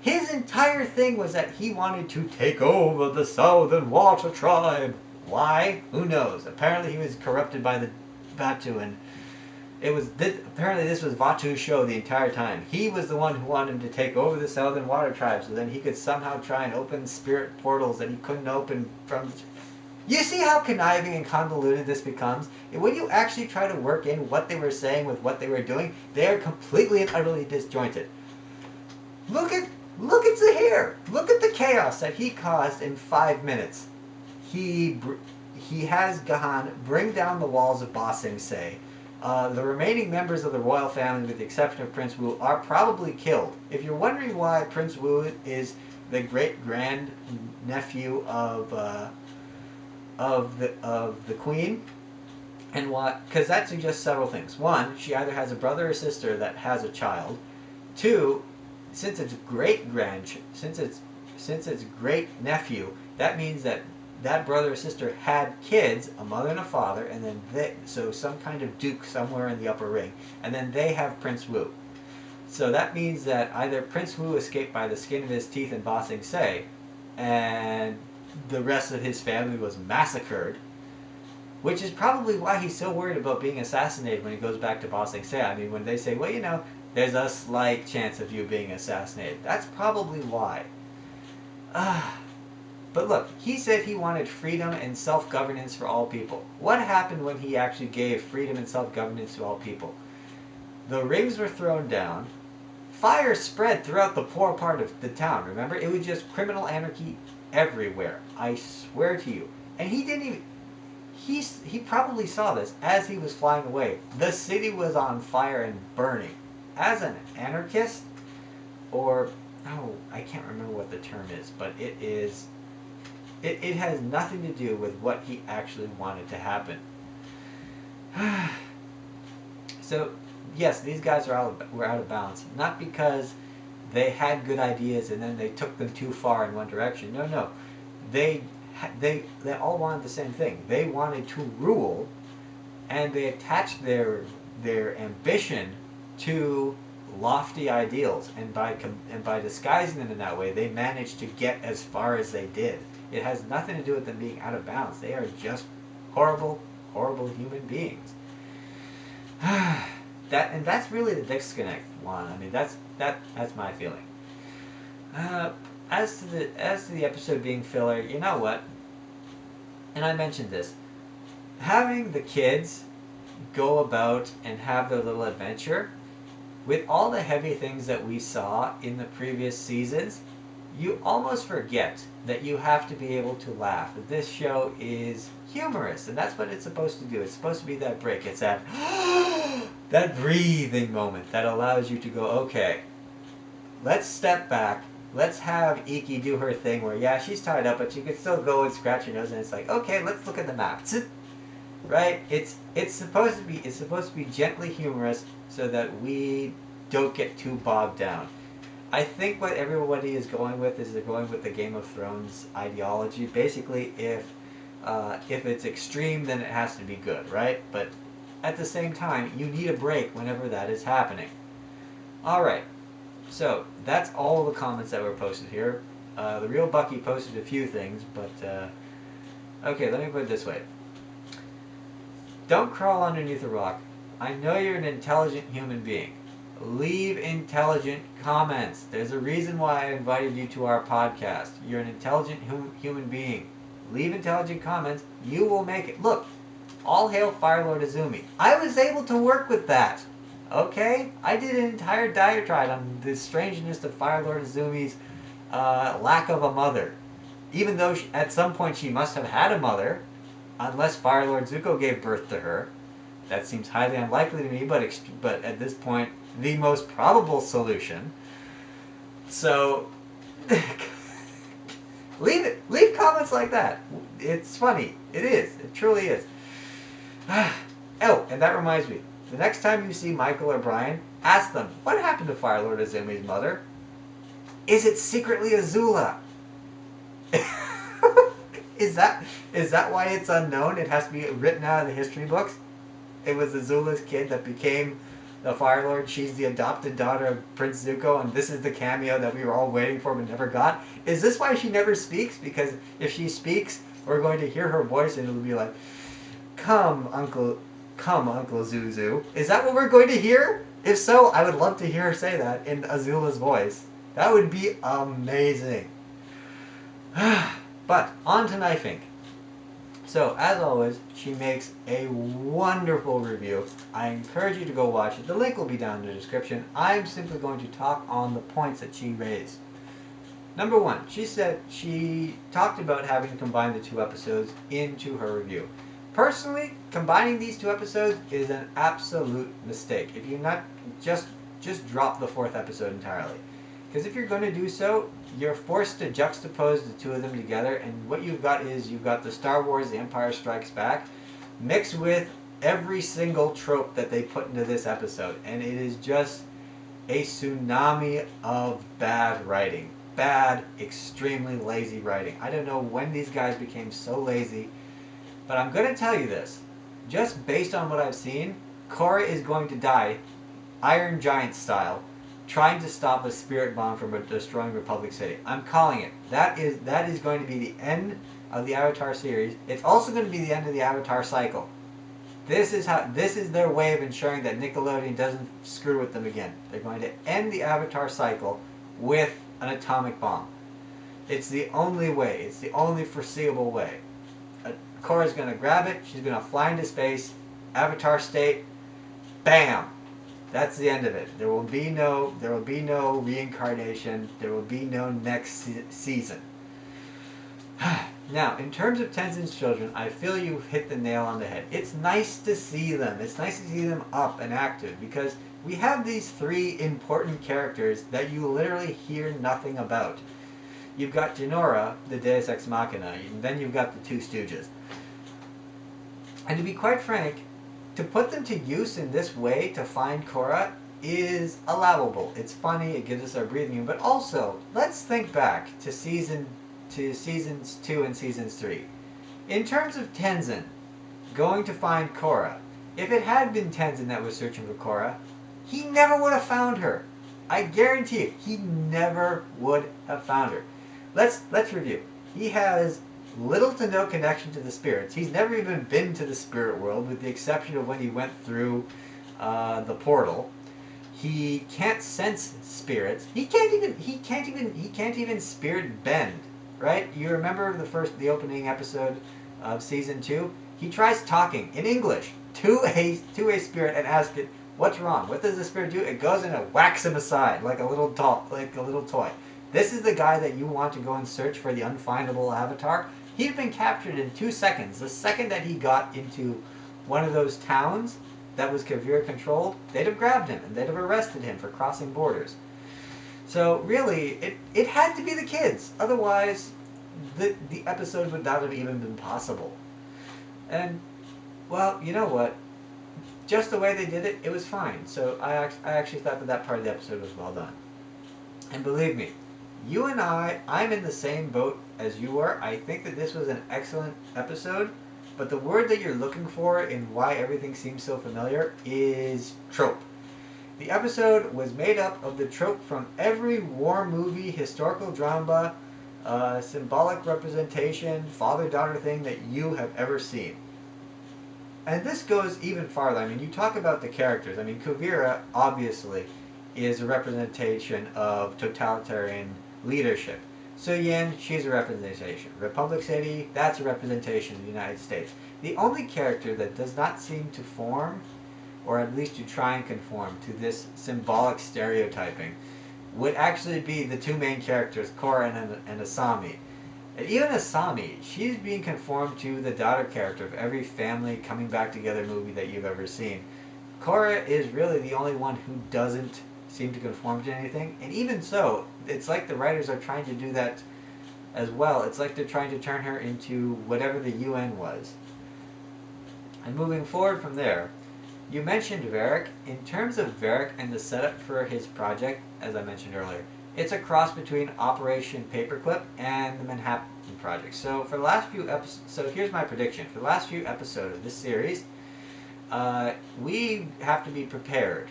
His entire thing was that he wanted to take over the Southern Water Tribe. Why? Who knows? Apparently he was corrupted by the Batu, and apparently this was Vatu's show the entire time. He was the one who wanted him to take over the Southern Water Tribe, so then he could somehow try and open spirit portals that he couldn't open from... You see how conniving and convoluted this becomes? And when you actually try to work in what they were saying with what they were doing, they are completely and utterly disjointed. Look at Zahir! Look at the chaos that he caused in 5 minutes. He has Gahan bring down the walls of Ba Sing Se. The remaining members of the royal family, with the exception of Prince Wu, are probably killed. If you're wondering why Prince Wu is the great-grand nephew of the Queen, and what? Because that suggests several things. One, she either has a brother or sister that has a child. Two, since it's great nephew, that means that that brother or sister had kids, a mother and a father, and then so some kind of duke somewhere in the upper ring, and then they have Prince Wu. So that means that either Prince Wu escaped by the skin of his teeth in Ba Sing Se, and the rest of his family was massacred, which is probably why he's so worried about being assassinated when he goes back to Ba Sing Se. I mean, when they say, well, you know, there's a slight chance of you being assassinated, that's probably why. But look, he said he wanted freedom and self-governance for all people. What happened when he actually gave freedom and self-governance to all people? The rings were thrown down. Fire spread throughout the poor part of the town, remember? It was just criminal anarchy everywhere. I swear to you. And he didn't even... He probably saw this as he was flying away. The city was on fire and burning. As an anarchist, or... Oh, I can't remember what the term is, but it is... It has nothing to do with what he actually wanted to happen. So, yes, these guys were out of balance. Not because they had good ideas and then they took them too far in one direction. No, no. They all wanted the same thing. They wanted to rule, and they attached their ambition to lofty ideals. And by disguising them in that way, they managed to get as far as they did. It has nothing to do with them being out of balance. They are just horrible, horrible human beings. That's really the disconnect, Juan. I mean, that's my feeling. As to the episode being filler, you know what? And I mentioned this. Having the kids go about and have their little adventure, with all the heavy things that we saw in the previous seasons, you almost forget that you have to be able to laugh. That this show is humorous, and that's what it's supposed to do. It's supposed to be that break. It's that that breathing moment that allows you to go, okay, let's step back. Let's have Iki do her thing where, yeah, she's tied up, but she can still go and scratch her nose, and it's like, okay, let's look at the map. Right? It's supposed to be gently humorous so that we don't get too bogged down. I think what everybody is going with is they're going with the Game of Thrones ideology. Basically, if it's extreme, then it has to be good, right? But at the same time, you need a break whenever that is happening. All right. So that's all the comments that were posted here. The real Bucky posted a few things, but okay, let me put it this way. Don't crawl underneath a rock. I know you're an intelligent human being. Leave intelligent comments. There's a reason why I invited you to our podcast. You're an intelligent human being. Leave intelligent comments. You will make it. Look, all hail Firelord Azumi. I was able to work with that. Okay? I did an entire diatribe on the strangeness of Firelord Azumi's lack of a mother. Even though at some point she must have had a mother, unless Firelord Zuko gave birth to her. That seems highly unlikely to me, but at this point, the most probable solution. So, leave comments like that. It's funny. It is. It truly is. Oh, and that reminds me. The next time you see Michael or Brian, ask them, what happened to Firelord Azumi's mother? Is it secretly Azula? Is that why it's unknown? It has to be written out of the history books? It was Azula's kid that became the Fire Lord. She's the adopted daughter of Prince Zuko, and this is the cameo that we were all waiting for but never got. Is this why she never speaks? Because if she speaks, we're going to hear her voice and it'll be like, Come, Uncle Zuzu. Is that what we're going to hear? If so, I would love to hear her say that in Azula's voice. That would be amazing. But, on to knifing. So, as always, she makes a wonderful review. I encourage you to go watch it. The link will be down in the description. I'm simply going to talk on the points that she raised. Number one, she talked about having combined the two episodes into her review. Personally, combining these two episodes is an absolute mistake. If you're not, just drop the fourth episode entirely. Because if you're going to do so, you're forced to juxtapose the two of them together, and what you've got the Star Wars The Empire Strikes Back mixed with every single trope that they put into this episode, and it is just a tsunami of bad writing. Bad, extremely lazy writing. I don't know when these guys became so lazy, but I'm going to tell you this. Just based on what I've seen, Korra is going to die, Iron Giant style, trying to stop a spirit bomb from destroying Republic City. I'm calling it. That is going to be the end of the Avatar series. It's also going to be the end of the Avatar cycle. This is their way of ensuring that Nickelodeon doesn't screw with them again. They're going to end the Avatar cycle with an atomic bomb. It's the only way. It's the only foreseeable way. Korra's going to grab it. She's going to fly into space. Avatar state. Bam! That's the end of it. There will be no reincarnation. There will be no next season. Now, in terms of Tenzin's children, I feel you've hit the nail on the head. It's nice to see them. It's nice to see them up and active, because we have these three important characters that you literally hear nothing about. You've got Jinora, the Deus Ex Machina, and then you've got the two Stooges. And to be quite frank, to put them to use in this way to find Korra is allowable. It's funny, it gives us our breathing room, but also, let's think back to seasons 2 and seasons 3. In terms of Tenzin going to find Korra, if it had been Tenzin that was searching for Korra, he never would have found her. I guarantee you, he never would have found her. Let's review. He has little to no connection to the spirits. He's never even been to the spirit world, with the exception of when he went through the portal. He can't sense spirits. He can't even spirit bend. Right? You remember the opening episode of season 2? He tries talking in English to a spirit and asks it, "What's wrong?" What does the spirit do? It goes and it whacks him aside like a little toy. This is the guy that you want to go and search for the unfindable avatar. He'd been captured in 2 seconds. The second that he got into one of those towns that was Kavir controlled, they'd have grabbed him and they'd have arrested him for crossing borders. So really, it had to be the kids. Otherwise, the episode would not have even been possible. And, well, you know what? Just the way they did it, it was fine. So I actually thought that part of the episode was well done. And believe me, you and I'm in the same boat as you are. I think that this was an excellent episode, but the word that you're looking for in why everything seems so familiar is trope. The episode was made up of the trope from every war movie, historical drama, symbolic representation, father-daughter thing that you have ever seen. And this goes even farther. I mean, you talk about the characters. I mean, Kuvira, obviously, is a representation of totalitarian leadership. Suyin, she's a representation. Republic City, that's a representation of the United States. The only character that does not seem to form, or at least to try and conform, to this symbolic stereotyping, would actually be the two main characters, Korra and Asami. And even Asami, she's being conformed to the daughter character of every family coming back together movie that you've ever seen. Korra is really the only one who doesn't seem to conform to anything, and even so, it's like the writers are trying to do that as well. It's like they're trying to turn her into whatever the UN was. And moving forward from there, you mentioned Varric. In terms of Varric and the setup for his project, as I mentioned earlier, it's a cross between Operation Paperclip and the Manhattan Project. So for the last few here's my prediction. For the last few episodes of this series, we have to be prepared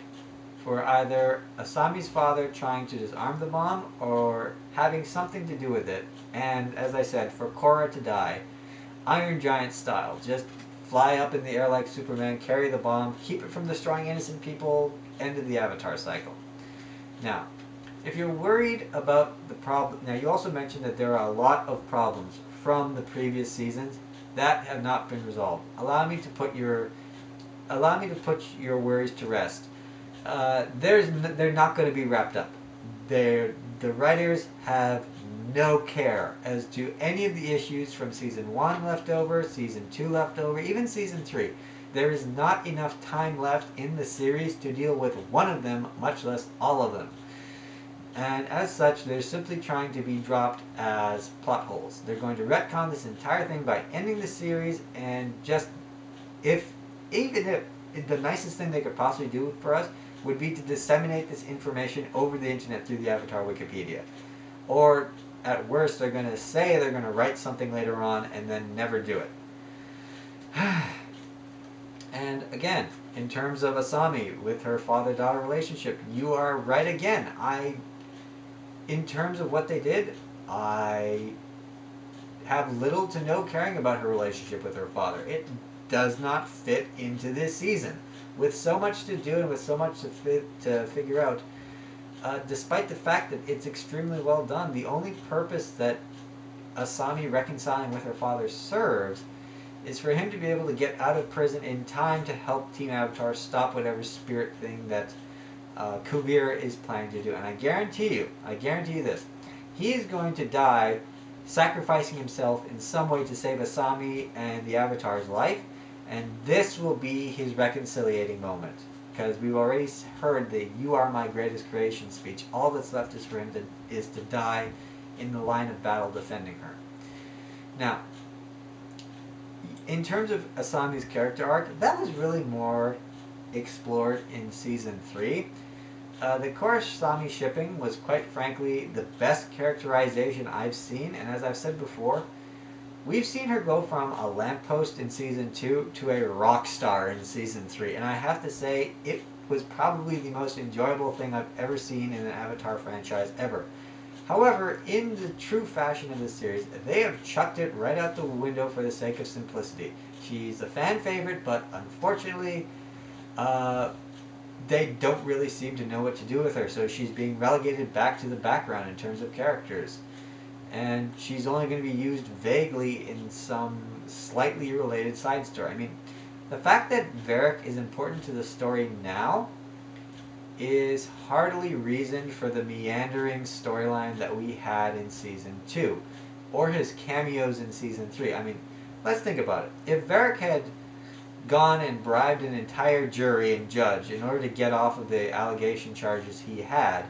for either Asami's father trying to disarm the bomb or having something to do with it. And as I said, for Korra to die, Iron Giant style. Just fly up in the air like Superman, carry the bomb, keep it from destroying innocent people, end of the Avatar cycle. Now, if you're worried about the problem, now you also mentioned that there are a lot of problems from the previous seasons that have not been resolved. Allow me to put your worries to rest. They're not going to be wrapped up. The writers have no care as to any of the issues from season 1 left over, season 2 left over, even season 3. There is not enough time left in the series to deal with one of them, much less all of them. And as such, they're simply trying to be dropped as plot holes. They're going to retcon this entire thing by ending the series, and just even if the nicest thing they could possibly do for us would be to disseminate this information over the internet through the Avatar Wikipedia. Or, at worst, they're going to say they're going to write something later on and then never do it. And again, in terms of Asami with her father-daughter relationship, you are right again. In terms of what they did, I have little to no caring about her relationship with her father. It does not fit into this season. With so much to do and with so much to figure out, despite the fact that it's extremely well done, the only purpose that Asami reconciling with her father serves is for him to be able to get out of prison in time to help Team Avatar stop whatever spirit thing that Kuvira is planning to do. And I guarantee you this, he is going to die sacrificing himself in some way to save Asami and the Avatar's life, and this will be his reconciliating moment. Because we've already heard the "You are my greatest creation" speech. All that's left is for him to die in the line of battle defending her. Now, in terms of Asami's character arc, that was really more explored in Season 3. The Korra-Asami shipping was, quite frankly, the best characterization I've seen, and as I've said before, we've seen her go from a lamppost in Season 2 to a rock star in Season 3, and I have to say, it was probably the most enjoyable thing I've ever seen in an Avatar franchise ever. However, in the true fashion of the series, they have chucked it right out the window for the sake of simplicity. She's a fan favorite, but unfortunately, they don't really seem to know what to do with her, so she's being relegated back to the background in terms of characters. And she's only going to be used vaguely in some slightly related side story. I mean, the fact that Varric is important to the story now is hardly reason for the meandering storyline that we had in Season 2, or his cameos in Season 3. I mean, let's think about it. If Varric had gone and bribed an entire jury and judge in order to get off of the allegation charges he had,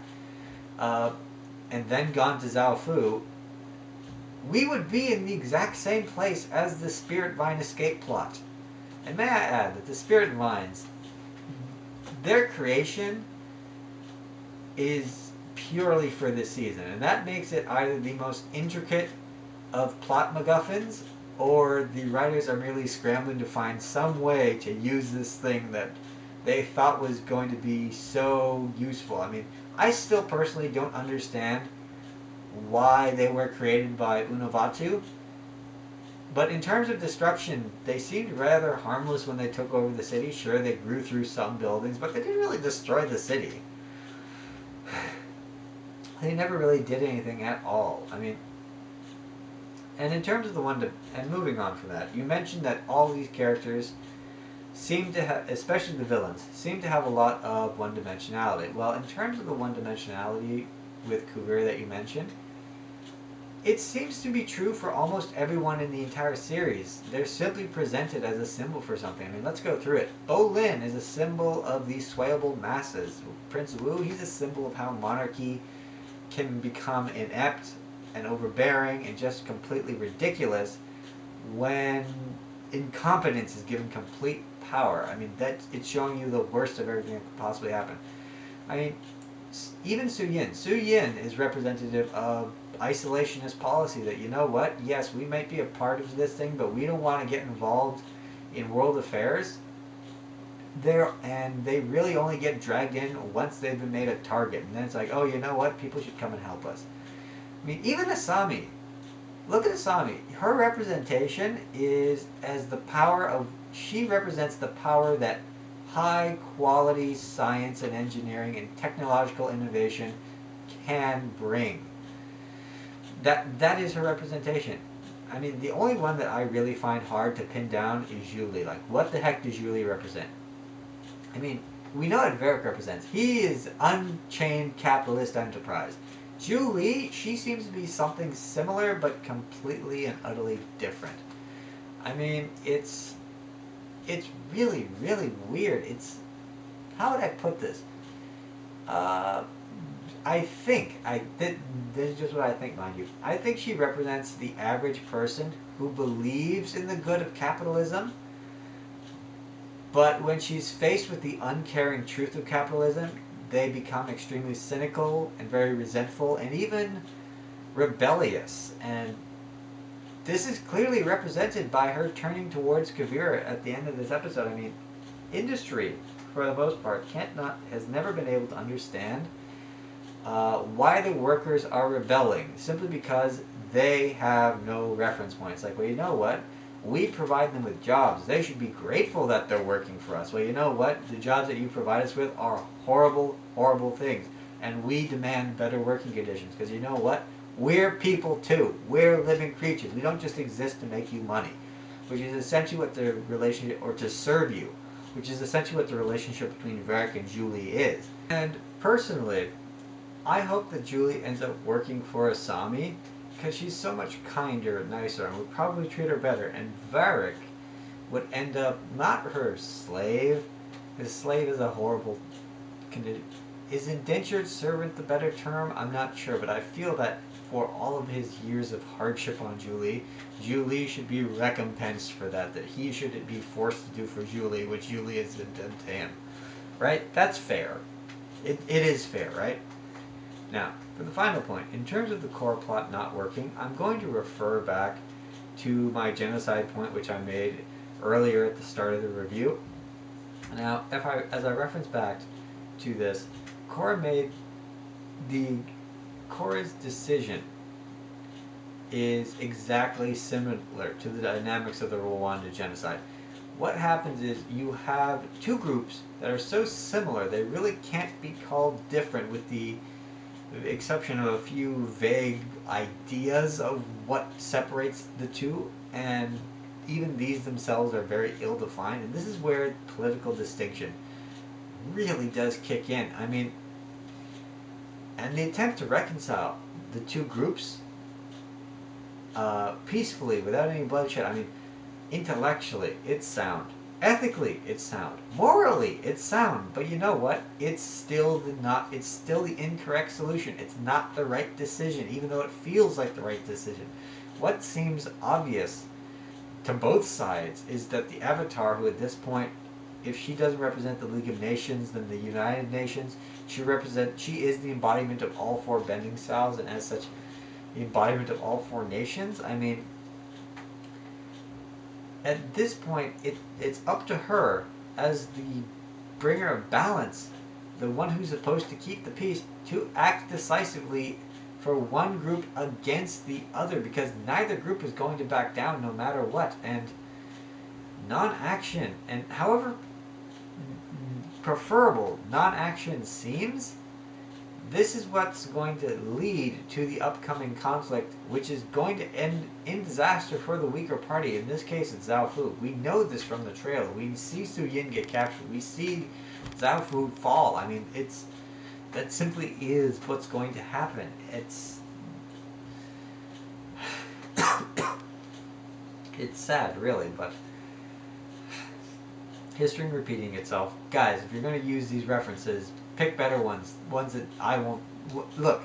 and then gone to Zaofu, we would be in the exact same place as the Spirit Vine escape plot. And may I add that the Spirit Vines, their creation is purely for this season, and that makes it either the most intricate of plot MacGuffins, or the writers are merely scrambling to find some way to use this thing that they thought was going to be so useful. I mean, I still personally don't understand why they were created by Unavatu, but in terms of destruction, they seemed rather harmless when they took over the city. Sure, they grew through some buildings, but they didn't really destroy the city. They never really did anything at all. I mean, and in terms of and moving on from that, you mentioned that all these characters seem to have, especially the villains, seem to have a lot of one-dimensionality. Well, in terms of the one-dimensionality with Kuvira that you mentioned, it seems to be true for almost everyone in the entire series. They're simply presented as a symbol for something. I mean, let's go through it. Bolin is a symbol of the swayable masses. Prince Wu, he's a symbol of how monarchy can become inept and overbearing and just completely ridiculous when incompetence is given complete power. I mean, it's showing you the worst of everything that could possibly happen. I mean, even Su Yin. Su Yin is representative of isolationist policy that, you know what, yes, we might be a part of this thing, but we don't want to get involved in world affairs. And they really only get dragged in once they've been made a target. And then it's like, oh, you know what, people should come and help us. I mean, even Asami. Look at Asami. Her representation is as the power of... She represents the power that high quality science and engineering and technological innovation can bring. That is her representation. I mean, the only one that I really find hard to pin down is Julie. Like, what the heck does Julie represent? I mean, we know what Varric represents. He is unchained capitalist enterprise. Julie, she seems to be something similar, but completely and utterly different. I mean, it's really, really weird. How would I put this? This is just what I think, mind you. I think she represents the average person who believes in the good of capitalism, but when she's faced with the uncaring truth of capitalism, they become extremely cynical and very resentful and even rebellious. And this is clearly represented by her turning towards Kuvira at the end of this episode. I mean, industry, for the most part, has never been able to understand why the workers are rebelling, simply because they have no reference points. Like, well, you know what? We provide them with jobs. They should be grateful that they're working for us. Well, you know what? The jobs that you provide us with are horrible, horrible things. And we demand better working conditions. Because you know what? We're people too. We're living creatures. We don't just exist to make you money. Which is essentially what the relationship, or to serve you, which is essentially what the relationship between Varric and Julie is. And personally, I hope that Julie ends up working for Asami, because she's so much kinder and nicer and would probably treat her better. And Varric would end up not her slave. His slave is a horrible condition. Is indentured servant the better term? I'm not sure, but I feel that for all of his years of hardship on Julie, Julie should be recompensed for that he should be forced to do for Julie what Julie has done to him. Right? That's fair. It is fair, right? Now, for the final point, in terms of the core plot not working, I'm going to refer back to my genocide point, which I made earlier at the start of the review. Now, as I reference back to this, Korra's decision is exactly similar to the dynamics of the Rwanda genocide. What happens is you have two groups that are so similar they really can't be called different, with the exception of a few vague ideas of what separates the two, and even these themselves are very ill-defined. And this is where political distinction really does kick in. I mean, and the attempt to reconcile the two groups peacefully without any bloodshed. I mean, intellectually it's sound, ethically it's sound, morally it's sound, but you know what? It's still the incorrect solution. It's not the right decision, even though it feels like the right decision. What seems obvious to both sides is that the Avatar, who at this point, if she doesn't represent the League of Nations, then the United Nations, she is the embodiment of all four bending styles, and as such, the embodiment of all four nations. I mean, at this point, it's up to her as the bringer of balance, the one who's supposed to keep the peace, to act decisively for one group against the other, because neither group is going to back down no matter what. And non-action, and however preferable non-action seems, this is what's going to lead to the upcoming conflict, which is going to end in disaster for the weaker party. In this case, it's Zhao Fu. We know this from the trailer. We see Su Yin get captured. We see Zhao Fu fall. I mean, that simply is what's going to happen. It's it's sad, really, but history repeating itself. Guys, if you're going to use these references, pick better ones that I won't. Look,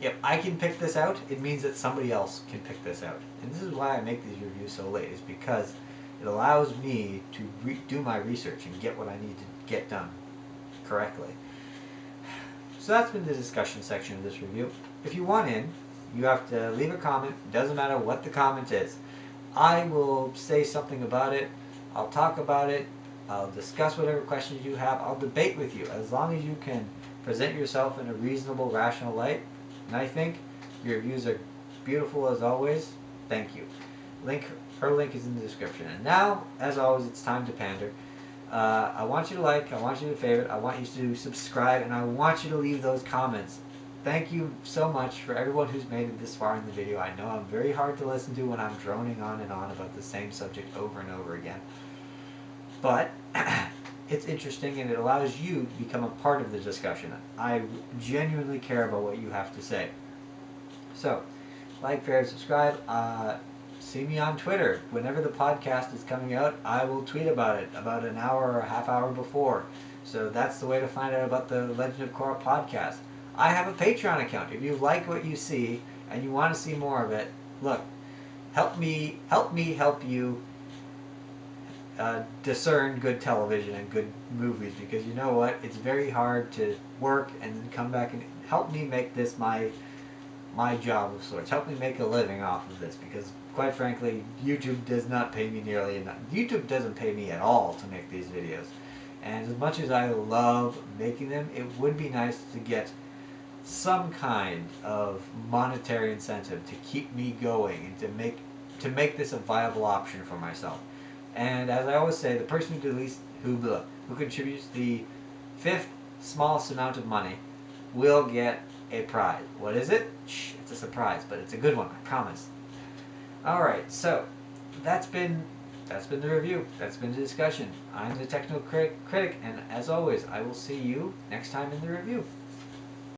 if I can pick this out, it means that somebody else can pick this out. And this is why I make these reviews so late, is because it allows me to do my research and get what I need to get done correctly. So that's been the discussion section of this review. If you want in, you have to leave a comment. It doesn't matter what the comment is. I will say something about it. I'll talk about it. I'll discuss whatever questions you have. I'll debate with you, as long as you can present yourself in a reasonable, rational light. And I think your views are beautiful as always. Thank you. Her link is in the description. And now, as always, it's time to pander. I want you to like, I want you to favorite, I want you to subscribe, and I want you to leave those comments. Thank you so much for everyone who's made it this far in the video. I know I'm very hard to listen to when I'm droning on and on about the same subject over and over again. But it's interesting, and it allows you to become a part of the discussion. I genuinely care about what you have to say. So, like, favorite, subscribe. See me on Twitter. Whenever the podcast is coming out, I will tweet about it about an hour or a half hour before. So that's the way to find out about the Legend of Korra podcast. I have a Patreon account. If you like what you see and you want to see more of it, look, help me help you discern good television and good movies, because you know what? It's very hard to work and then come back and help me make this my job of sorts. Help me make a living off of this, because quite frankly, YouTube does not pay me nearly enough. YouTube doesn't pay me at all to make these videos. And as much as I love making them, it would be nice to get some kind of monetary incentive to keep me going and to make this a viable option for myself. And as I always say, the person who contributes the 5th smallest amount of money will get a prize. What is it? Shh, it's a surprise, but it's a good one, I promise. Alright, so that's been the review. That's been the discussion. I'm the technical critic, and as always, I will see you next time in the review.